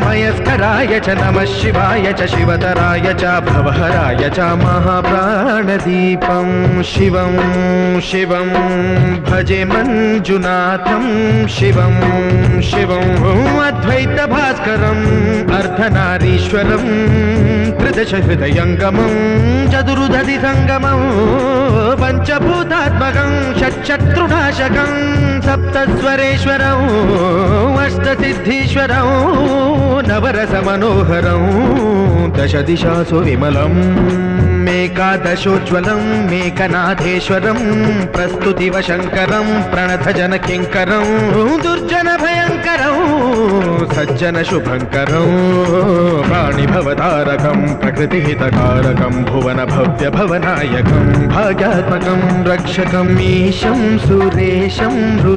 मयस्कराय च नमः शिवाय च शिवतराय च भवहराय च महाप्राणदीपं शिवं शिवं भजे मञ्जुनाथं शिवं शिवं अद्वैतभास्करम् अर्धनारीश्वरं त्रिदशहृदयङ्गमं चतुर्दधि संगमं पंचभूतात्मकं षट्शत्रुनाशकं सप्तस्वरेश्वरं अष्टसिद्धीश्वरं नवरसमनोहरं दशदिशासु विमलं मेकादशोज्ज्वलं मेकनाथेश्वरं प्रस्तुतिवशङ्करं प्रणतजनकिङ्करं दुर्जनभयङ्करं सज्जनशुभङ्करं प्राणिभवतारकं प्रकृतिहितकारकं भुवनभव्यभवनायकं भाग्यात्मकं रक्षकं ईशं सुरेशं